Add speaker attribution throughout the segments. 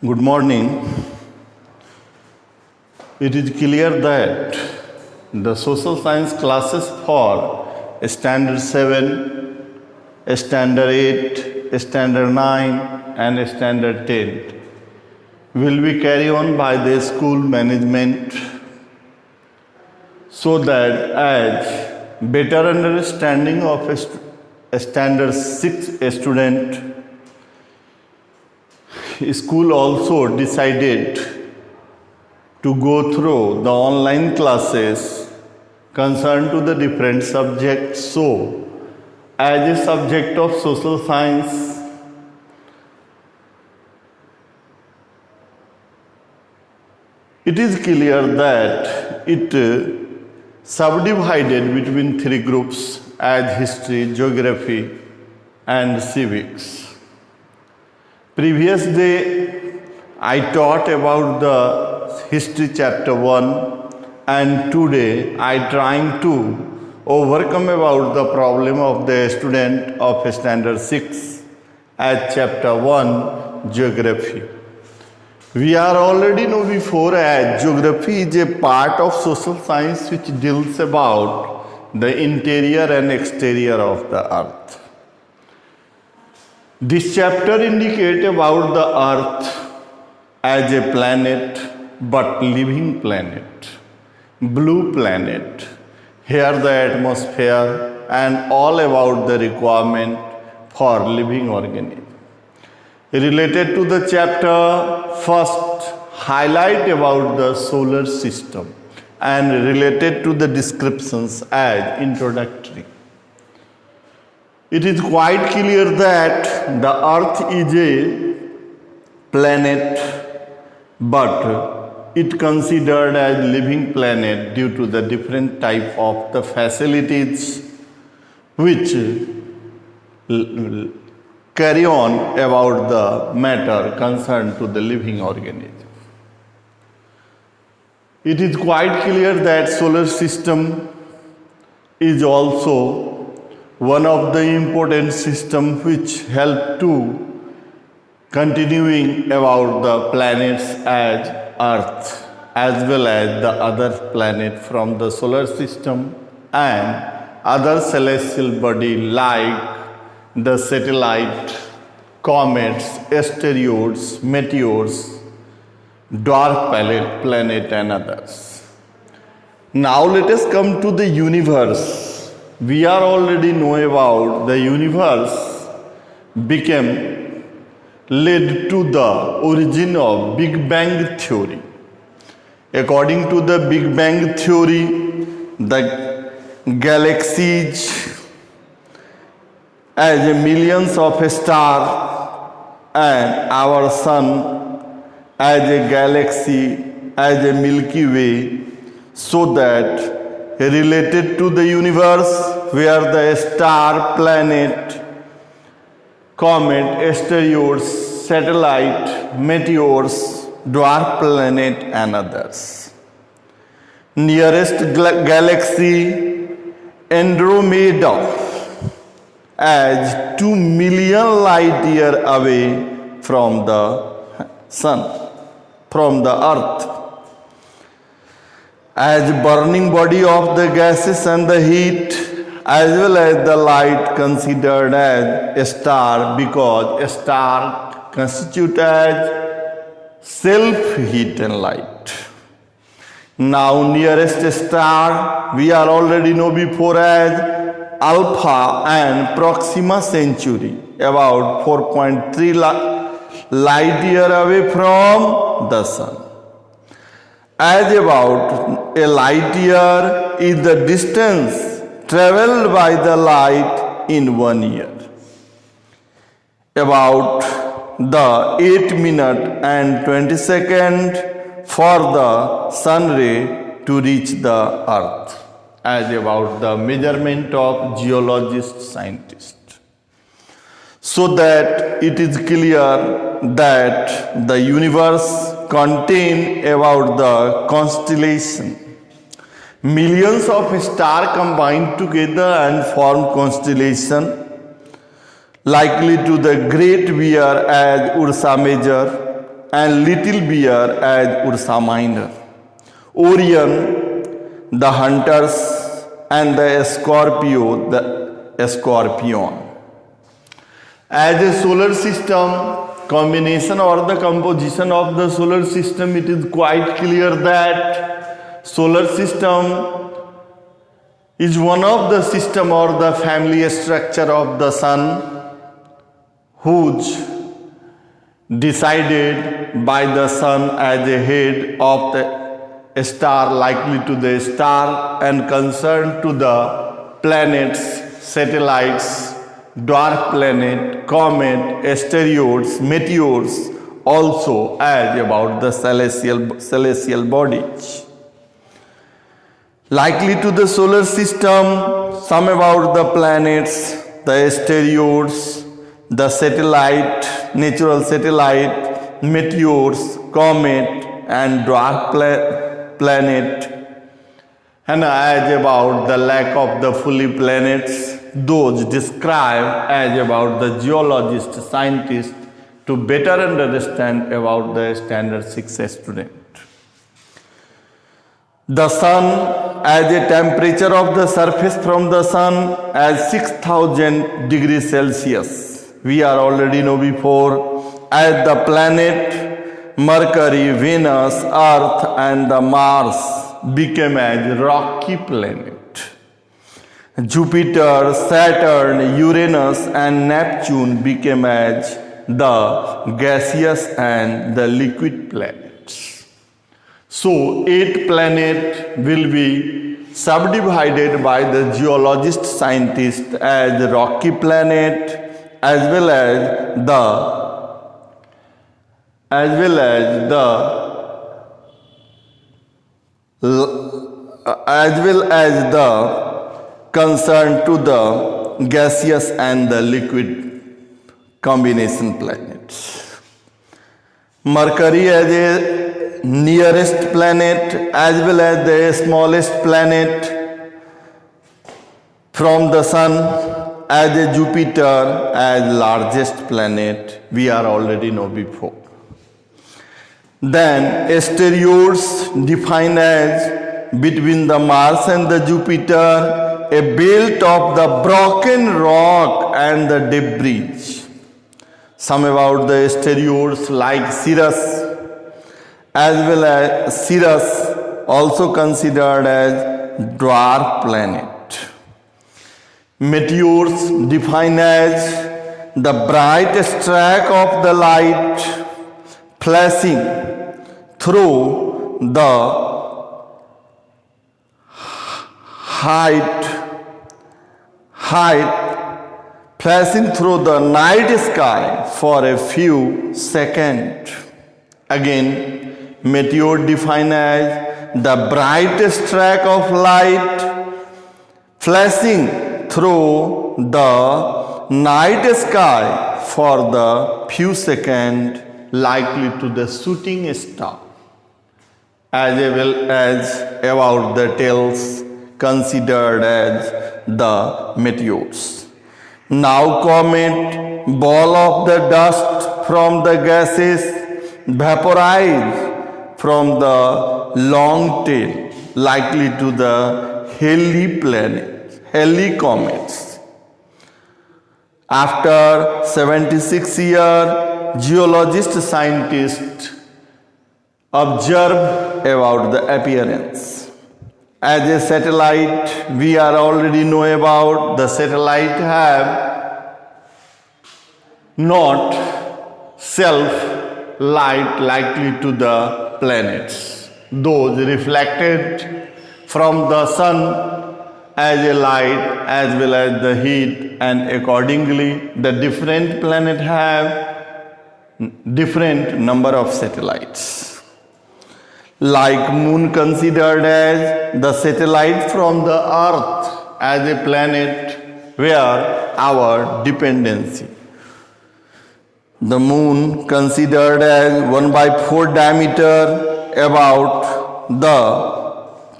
Speaker 1: Good morning. It is clear that the social science classes for Standard 7, Standard 8, Standard 9 and Standard 10 will be carried on by the school management so that as better understanding of a Standard 6 student, school also decided to go through the online classes concerned to the different subjects. So, as a subject of social science, it is clear that it subdivided between three groups as history, geography and civics. Previous day, I taught about the history chapter 1 and today I trying to overcome about the problem of the student of standard 6 at chapter 1 geography. We are already know before as geography is a part of social science which deals about the interior and exterior of the earth. This chapter indicates about the earth as a planet, but living planet, blue planet. Here the atmosphere and all about the requirement for living organism. Related to the chapter, first highlight about the solar system and related to the descriptions as introductory. It is quite clear that the earth is a planet, but it considered as living planet due to the different type of the facilities which carry on about the matter concerned to the living organism. It is quite clear that solar system is also one of the important system which help to continuing about the planets as Earth as well as the other planet from the solar system and other celestial body like the satellite, comets, asteroids, meteors, dwarf planet and others. Now let us come to the universe. We are already know about the universe became led to the origin of Big Bang theory. According to the Big Bang theory, the galaxies as a millions of stars and our sun as a galaxy, as a Milky Way, so that related to the universe where the star, planet, comet, asteroids, satellite, meteors, dwarf planet and others. Nearest galaxy Andromeda as 2 million light years away from the sun, from the earth. As burning body of the gases and the heat as well as the light considered as a star because a star constitutes as self-heat and light. Now nearest star we are already know before as Alpha and Proxima Centauri about 4.3 light year away from the sun. As about a light year is the distance traveled by the light in 1 year. About the 8 minutes and 20 seconds for the sun ray to reach the earth. As about the measurement of geologists, scientists. So that it is clear that the universe contain about the constellation. Millions of stars combine together and form constellation likely to the Great Bear as Ursa Major and Little Bear as Ursa Minor. Orion, the hunters, and the Scorpio, the scorpion. As a solar system, combination or the composition of the solar system, it is quite clear that solar system is one of the system or the family structure of the sun, whose decided by the sun as a head of the star, likely to the star, and concerned to the planets, satellites, dwarf planet, comet, asteroids, meteors, also as about the celestial bodies. Likely to the solar system, some about the planets, the asteroids, the satellite, natural satellite, meteors, comet, and dwarf planet, and as about the lack of the fully planets, those described as about the geologist, scientist, to better understand about the standard 6 student. The sun, as a temperature of the surface from the sun as 6000 degrees Celsius. We are already know before, as the planet Mercury, Venus, Earth, and the Mars became as rocky planet. Jupiter, Saturn, Uranus, and Neptune became as the gaseous and the liquid planets. So 8 planets will be subdivided by the geologist scientist as rocky planet as well as the concerned to the gaseous and the liquid combination planets. Mercury as a nearest planet as well as the smallest planet from the sun, as a Jupiter as largest planet, we are already know before. Then asteroids defined as between the Mars and the Jupiter, a belt of the broken rock and the debris. Some about the asteroids like Sirius, as well as Sirius, also considered as dwarf planet. Meteors defined as the bright streak of the light flashing through the flashing through the night sky for a few seconds. Again, meteor defined as the bright streak of light flashing through the night sky for the few seconds, likely to the shooting star, as well as about the tails considered as the meteors. Now comet, ball of the dust from the gases vaporized from the long tail, likely to the Halley planet, Halley comets. After 76 years, geologist scientists observe about the appearance. As a satellite, we are already know about the satellite have not self light likely to the planets. Those reflected from the sun as a light as well as the heat, and accordingly the different planet have different number of satellites. Like moon considered as the satellite from the earth as a planet where our dependency. The moon considered as 1/4 diameter about the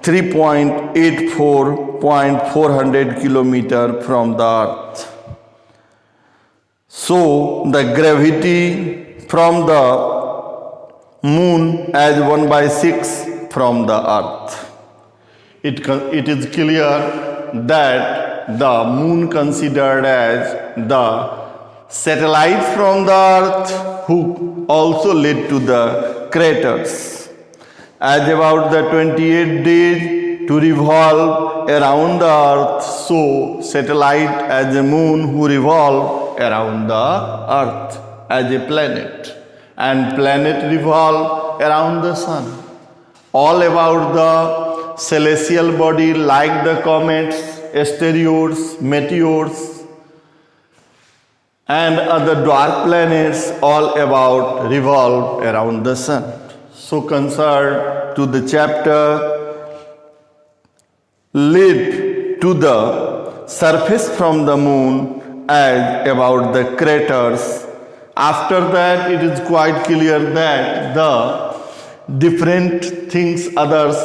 Speaker 1: 3.84.400 kilometer from the earth. So the gravity from the moon as 1/6 from the earth. It is clear that the moon considered as the satellite from the earth who also led to the craters. As about the 28 days to revolve around the earth, so satellite as a moon who revolve around the earth as a planet, and planet revolve around the sun. All about the celestial body like the comets, asteroids, meteors, and other dwarf planets, all about revolve around the sun. So concerned to the chapter lead to the surface from the moon as about the craters. After that, it is quite clear that the different things others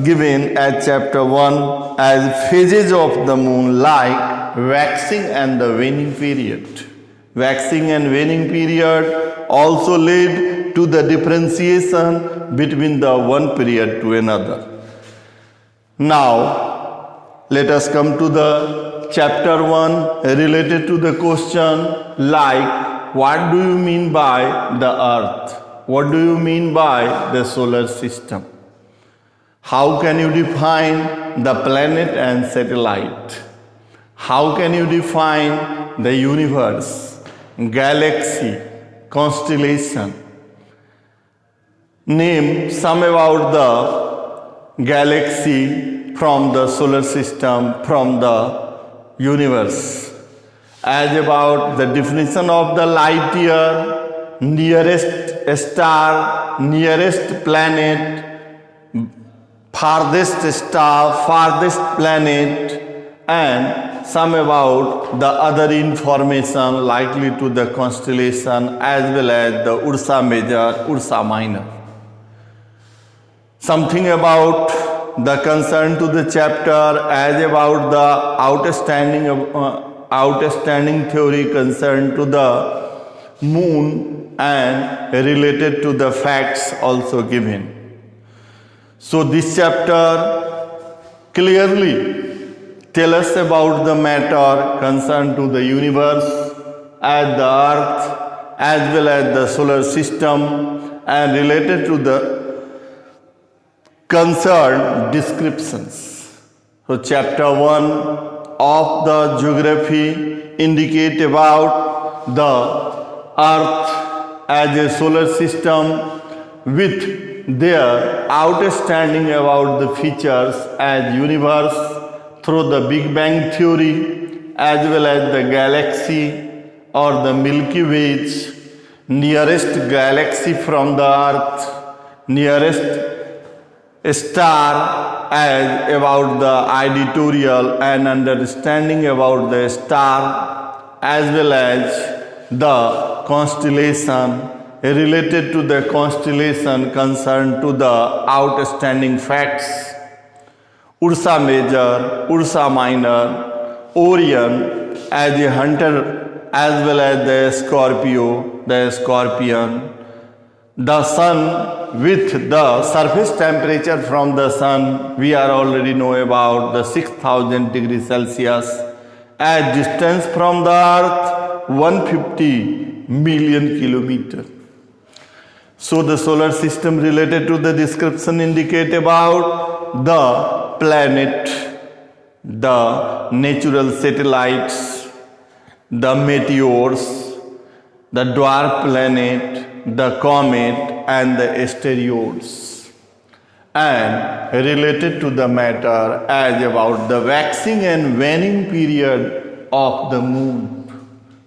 Speaker 1: given as chapter 1 as phases of the moon like waxing and the waning period. Waxing and waning period also lead to the differentiation between the one period to another. Now, let us come to the chapter 1 related to the question like, what do you mean by the earth? What do you mean by the solar system? How can you define the planet and satellite? How can you define the universe, galaxy, constellation? Name some about the galaxy from the solar system, from the universe. As about the definition of the light year, nearest star, nearest planet, farthest star, farthest planet, and some about the other information likely to the constellation as well as the Ursa Major, Ursa Minor. Something about the concern to the chapter as about the outstanding theory concerned to the moon and related to the facts also given. So this chapter clearly tells us about the matter concerned to the universe as the earth as well as the solar system and related to the concerned descriptions. So chapter 1 of the geography indicate about the earth as a solar system with their outstanding about the features as universe through the Big Bang theory as well as the galaxy or the Milky Way, nearest galaxy from the earth, nearest star as about the editorial and understanding about the star as well as the constellation related to the constellation concerned to the outstanding facts, Ursa Major, Ursa Minor, Orion as a hunter as well as the Scorpio, the scorpion, the sun with the surface temperature from the sun, we are already know about the 6000 degrees Celsius, as distance from the earth 150 million kilometers. So the solar system related to the description indicate about the planet, the natural satellites, the meteors, the dwarf planet, the comet and the asteroids, and related to the matter as about the waxing and waning period of the moon.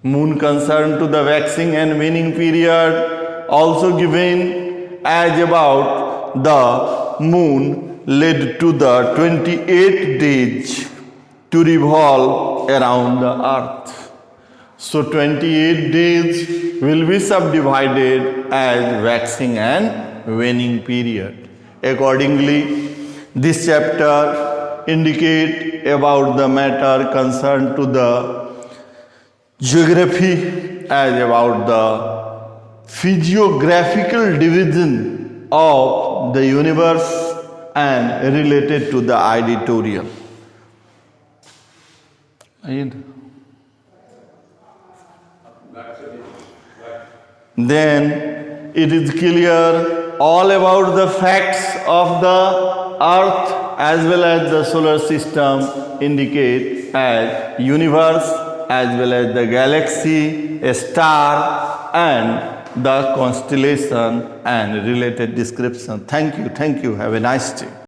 Speaker 1: Moon concerned to the waxing and waning period also given as about the moon led to the 28 days to revolve around the earth. So 28 days will be subdivided as waxing and waning period. Accordingly, this chapter indicate about the matter concerned to the geography as about physiographical division of the universe and related to the editorial. Then it is clear all about the facts of the earth as well as the solar system indicate as universe as well as the galaxy, a star and the constellation and related description. Thank you. Have a nice day.